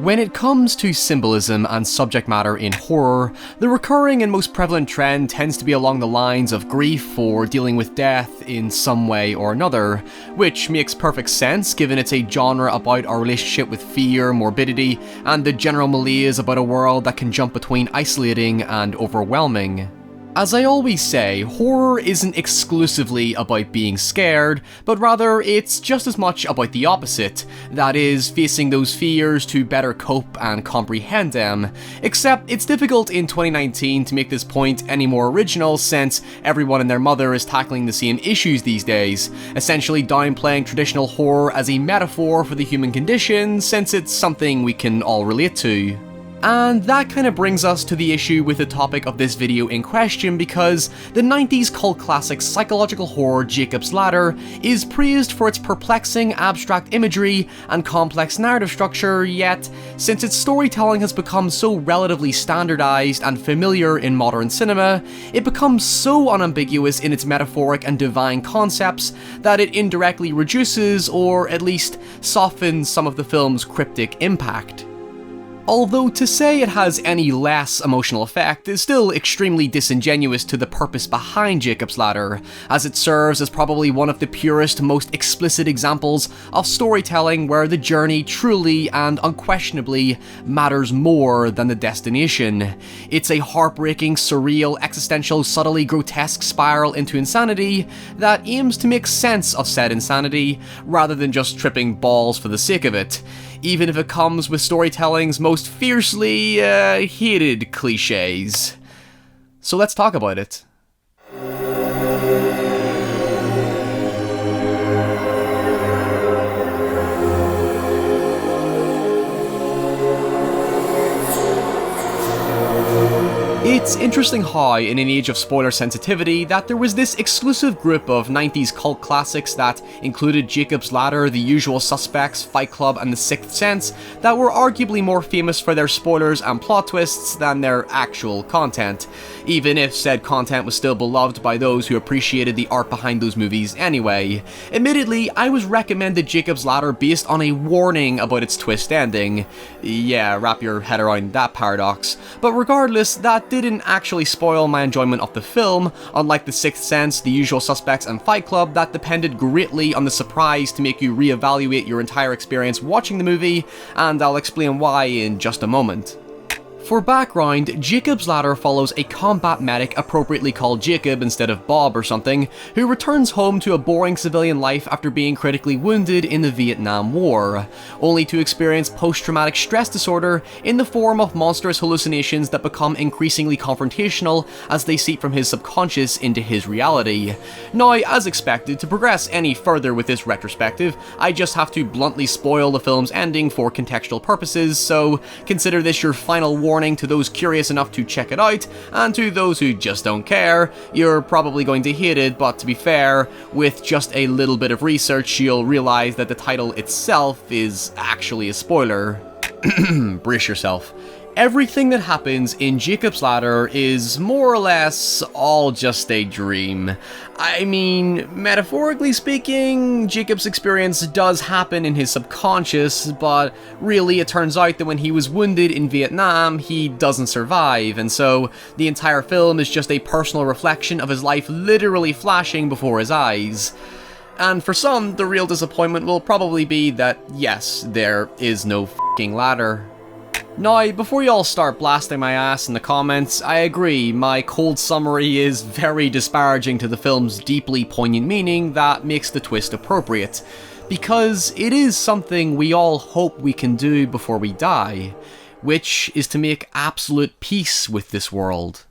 When it comes to symbolism and subject matter in horror, the recurring and most prevalent trend tends to be along the lines of grief or dealing with death in some way or another, which makes perfect sense given it's a genre about our relationship with fear, morbidity, and the general malaise about a world that can jump between isolating and overwhelming. As I always say, horror isn't exclusively about being scared, but rather it's just as much about the opposite, that is, facing those fears to better cope and comprehend them. Except it's difficult in 2019 to make this point any more original since everyone and their mother is tackling the same issues these days, essentially downplaying traditional horror as a metaphor for the human condition since it's something we can all relate to. And that kind of brings us to the issue with the topic of this video in question, because the 90s cult classic psychological horror Jacob's Ladder is praised for its perplexing abstract imagery and complex narrative structure, yet since its storytelling has become so relatively standardized and familiar in modern cinema, it becomes so unambiguous in its metaphoric and divine concepts that it indirectly reduces, or at least softens, some of the film's cryptic impact. Although to say it has any less emotional effect is still extremely disingenuous to the purpose behind Jacob's Ladder, as it serves as probably one of the purest, most explicit examples of storytelling where the journey truly and unquestionably matters more than the destination. It's a heartbreaking, surreal, existential, subtly grotesque spiral into insanity that aims to make sense of said insanity, rather than just tripping balls for the sake of it, even if it comes with storytelling's most fiercely hated cliches. So let's talk about it. It's interesting how, in an age of spoiler sensitivity, that there was this exclusive group of 90s cult classics that included Jacob's Ladder, The Usual Suspects, Fight Club, and The Sixth Sense that were arguably more famous for their spoilers and plot twists than their actual content, even if said content was still beloved by those who appreciated the art behind those movies anyway. Admittedly, I was recommended Jacob's Ladder based on a warning about its twist ending. Yeah, wrap your head around that paradox. But regardless, that didn't actually spoil my enjoyment of the film, unlike The Sixth Sense, The Usual Suspects, and Fight Club that depended greatly on the surprise to make you reevaluate your entire experience watching the movie, and I'll explain why in just a moment. For background, Jacob's Ladder follows a combat medic appropriately called Jacob instead of Bob or something, who returns home to a boring civilian life after being critically wounded in the Vietnam War, only to experience post-traumatic stress disorder in the form of monstrous hallucinations that become increasingly confrontational as they seep from his subconscious into his reality. Now, as expected, to progress any further with this retrospective, I just have to bluntly spoil the film's ending for contextual purposes, so consider this your final warning to those curious enough to check it out, and to those who just don't care, you're probably going to hate it, but to be fair, with just a little bit of research you'll realize that the title itself is actually a spoiler. Brace yourself. Everything that happens in Jacob's Ladder is more or less all just a dream. I mean, metaphorically speaking, Jacob's experience does happen in his subconscious, but really it turns out that when he was wounded in Vietnam, he doesn't survive, and so the entire film is just a personal reflection of his life literally flashing before his eyes. And for some, the real disappointment will probably be that, yes, there is no f***ing ladder. Now, before you all start blasting my ass in the comments, I agree, my cold summary is very disparaging to the film's deeply poignant meaning that makes the twist appropriate, because it is something we all hope we can do before we die, which is to make absolute peace with this world.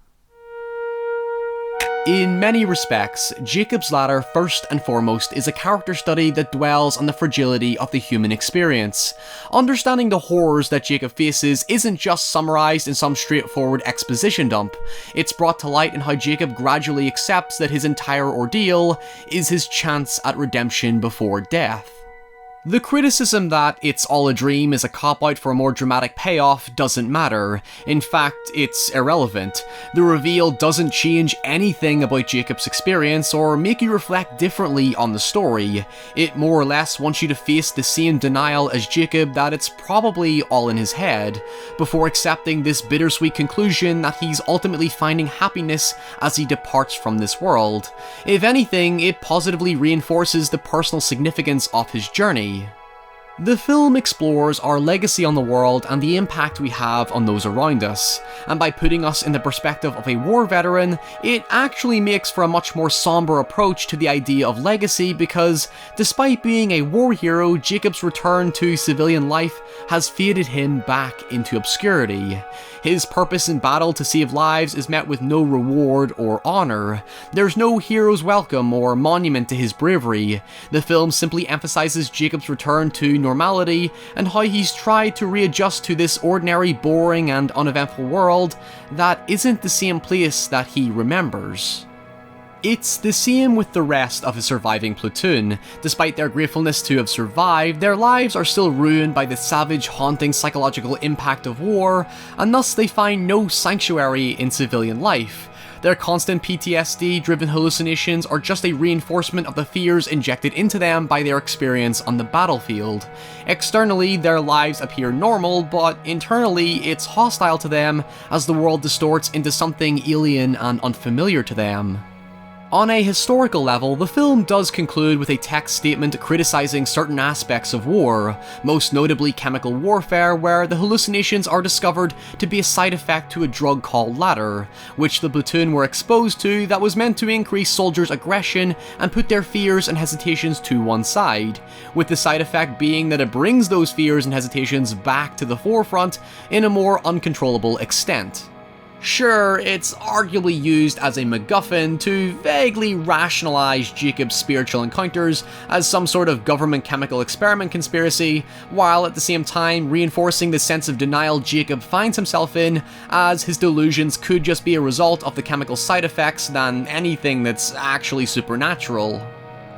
In many respects, Jacob's Ladder first and foremost is a character study that dwells on the fragility of the human experience. Understanding the horrors that Jacob faces isn't just summarised in some straightforward exposition dump, it's brought to light in how Jacob gradually accepts that his entire ordeal is his chance at redemption before death. The criticism that it's all a dream is a cop-out for a more dramatic payoff doesn't matter. In fact, it's irrelevant. The reveal doesn't change anything about Jacob's experience or make you reflect differently on the story. It more or less wants you to face the same denial as Jacob that it's probably all in his head, before accepting this bittersweet conclusion that he's ultimately finding happiness as he departs from this world. If anything, it positively reinforces the personal significance of his journey. The film explores our legacy on the world and the impact we have on those around us, and by putting us in the perspective of a war veteran, it actually makes for a much more somber approach to the idea of legacy because, despite being a war hero, Jacob's return to civilian life has faded him back into obscurity. His purpose in battle to save lives is met with no reward or honour. There's no hero's welcome or monument to his bravery. The film simply emphasises Jacob's return to normality and how he's tried to readjust to this ordinary, boring and uneventful world that isn't the same place that he remembers. It's the same with the rest of his surviving platoon. Despite their gratefulness to have survived, their lives are still ruined by the savage, haunting psychological impact of war, and thus they find no sanctuary in civilian life. Their constant PTSD-driven hallucinations are just a reinforcement of the fears injected into them by their experience on the battlefield. Externally, their lives appear normal, but internally, it's hostile to them as the world distorts into something alien and unfamiliar to them. On a historical level, the film does conclude with a text statement criticizing certain aspects of war, most notably chemical warfare, where the hallucinations are discovered to be a side effect to a drug called ladder, which the platoon were exposed to that was meant to increase soldiers' aggression and put their fears and hesitations to one side, with the side effect being that it brings those fears and hesitations back to the forefront in a more uncontrollable extent. Sure, it's arguably used as a MacGuffin to vaguely rationalize Jacob's spiritual encounters as some sort of government chemical experiment conspiracy, while at the same time reinforcing the sense of denial Jacob finds himself in, as his delusions could just be a result of the chemical side effects than anything that's actually supernatural.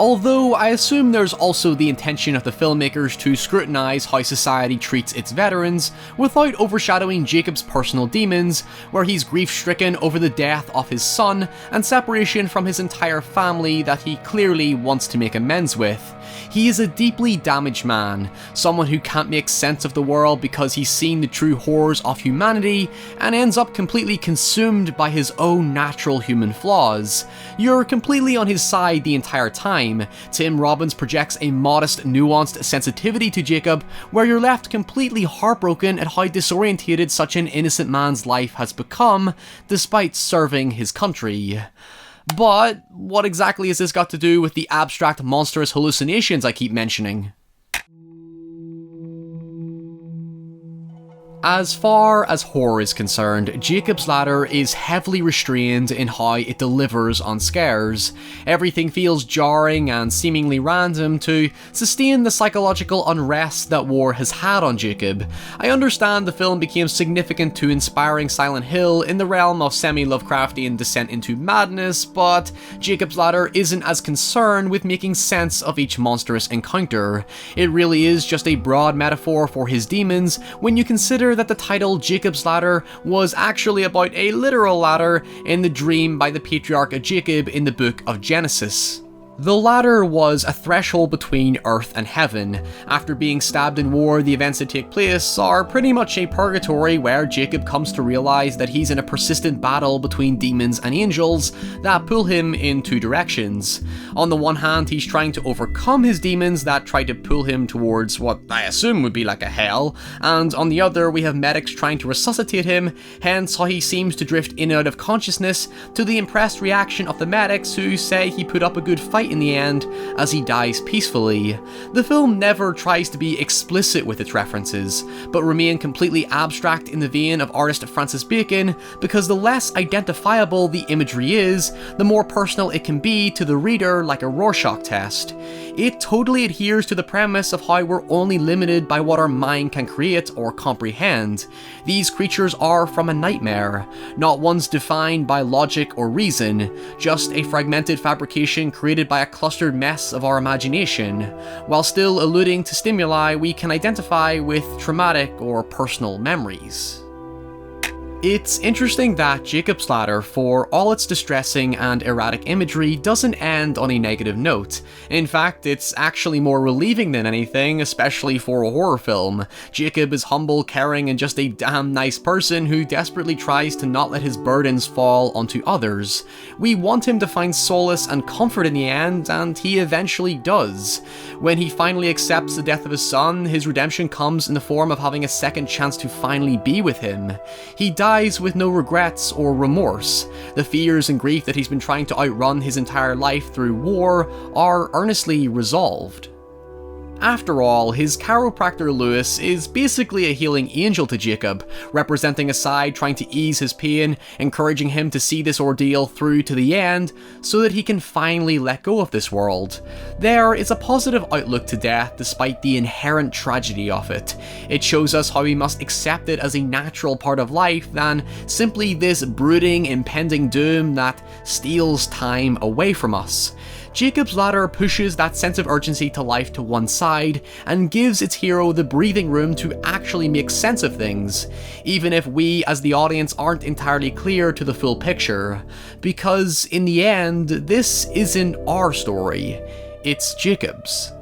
Although I assume there's also the intention of the filmmakers to scrutinize how society treats its veterans without overshadowing Jacob's personal demons, where he's grief-stricken over the death of his son and separation from his entire family that he clearly wants to make amends with. He is a deeply damaged man, someone who can't make sense of the world because he's seen the true horrors of humanity and ends up completely consumed by his own natural human flaws. You're completely on his side the entire time. Tim Robbins projects a modest, nuanced sensitivity to Jacob, where you're left completely heartbroken at how disorientated such an innocent man's life has become, despite serving his country. But what exactly has this got to do with the abstract, monstrous hallucinations I keep mentioning? As far as horror is concerned, Jacob's Ladder is heavily restrained in how it delivers on scares. Everything feels jarring and seemingly random to sustain the psychological unrest that war has had on Jacob. I understand the film became significant to inspiring Silent Hill in the realm of semi-Lovecraftian descent into madness, but Jacob's Ladder isn't as concerned with making sense of each monstrous encounter. It really is just a broad metaphor for his demons when you consider that the title Jacob's Ladder was actually about a literal ladder in the dream by the patriarch Jacob in the book of Genesis. The ladder was a threshold between earth and heaven. After being stabbed in war, the events that take place are pretty much a purgatory where Jacob comes to realize that he's in a persistent battle between demons and angels that pull him in two directions. On the one hand, he's trying to overcome his demons that try to pull him towards what I assume would be like a hell, and on the other, we have medics trying to resuscitate him, hence how he seems to drift in and out of consciousness, to the impressed reaction of the medics who say he put up a good fight in the end as he dies peacefully. The film never tries to be explicit with its references, but remain completely abstract in the vein of artist Francis Bacon, because the less identifiable the imagery is, the more personal it can be to the reader, like a Rorschach test. It totally adheres to the premise of how we're only limited by what our mind can create or comprehend. These creatures are from a nightmare, not ones defined by logic or reason, just a fragmented fabrication created by by a clustered mess of our imagination, while still alluding to stimuli we can identify with traumatic or personal memories. It's interesting that Jacob's Ladder, for all its distressing and erratic imagery, doesn't end on a negative note. In fact, it's actually more relieving than anything, especially for a horror film. Jacob is humble, caring, and just a damn nice person who desperately tries to not let his burdens fall onto others. We want him to find solace and comfort in the end, and he eventually does. When he finally accepts the death of his son, his redemption comes in the form of having a second chance to finally be with him. He dies with no regrets or remorse. The fears and grief that he's been trying to outrun his entire life through war are earnestly resolved. After all, his chiropractor Lewis is basically a healing angel to Jacob, representing a side trying to ease his pain, encouraging him to see this ordeal through to the end, so that he can finally let go of this world. There is a positive outlook to death despite the inherent tragedy of it. It shows us how we must accept it as a natural part of life than simply this brooding, impending doom that steals time away from us. Jacob's Ladder pushes that sense of urgency to life to one side, and gives its hero the breathing room to actually make sense of things, even if we as the audience aren't entirely clear to the full picture. Because in the end, this isn't our story, it's Jacob's.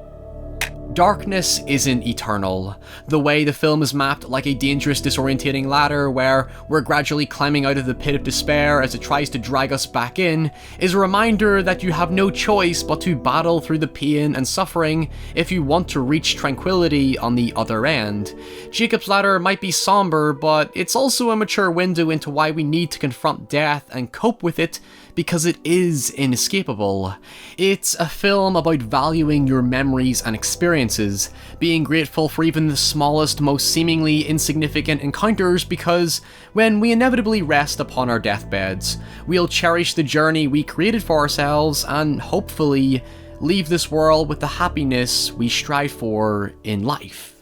Darkness isn't eternal. The way the film is mapped like a dangerous, disorientating ladder where we're gradually climbing out of the pit of despair as it tries to drag us back in, is a reminder that you have no choice but to battle through the pain and suffering if you want to reach tranquility on the other end. Jacob's Ladder might be somber, but it's also a mature window into why we need to confront death and cope with it, because it is inescapable. It's a film about valuing your memories and experiences, being grateful for even the smallest, most seemingly insignificant encounters, because when we inevitably rest upon our deathbeds, we'll cherish the journey we created for ourselves and hopefully leave this world with the happiness we strive for in life.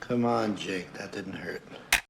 Come on, Jake, that didn't hurt.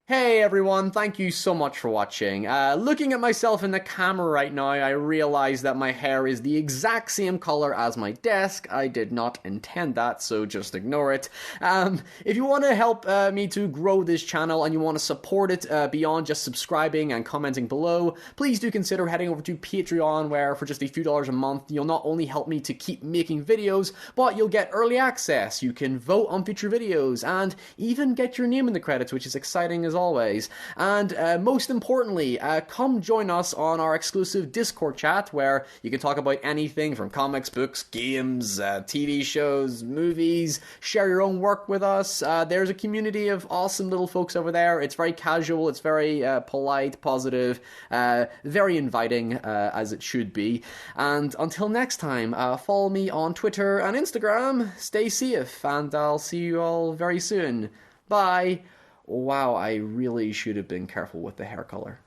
Hey everyone, thank you so much for watching. Looking at myself in the camera right now, I realize that my hair is the exact same color as my desk. I did not intend that, so just ignore it. If you want to help me to grow this channel and you want to support it beyond just subscribing and commenting below, please do consider heading over to Patreon, where for just a few dollars a month, you'll not only help me to keep making videos, but you'll get early access, you can vote on future videos, and even get your name in the credits, which is exciting as always. And most importantly, come join us on our exclusive Discord chat, where you can talk about anything from comics, books, games, TV shows, movies, share your own work with us. There's a community of awesome little folks over there. It's very casual, it's very polite, positive, very inviting, as it should be. And until next time, follow me on Twitter and Instagram, stay safe, and I'll see you all very soon. Bye! Wow, I really should have been careful with the hair color.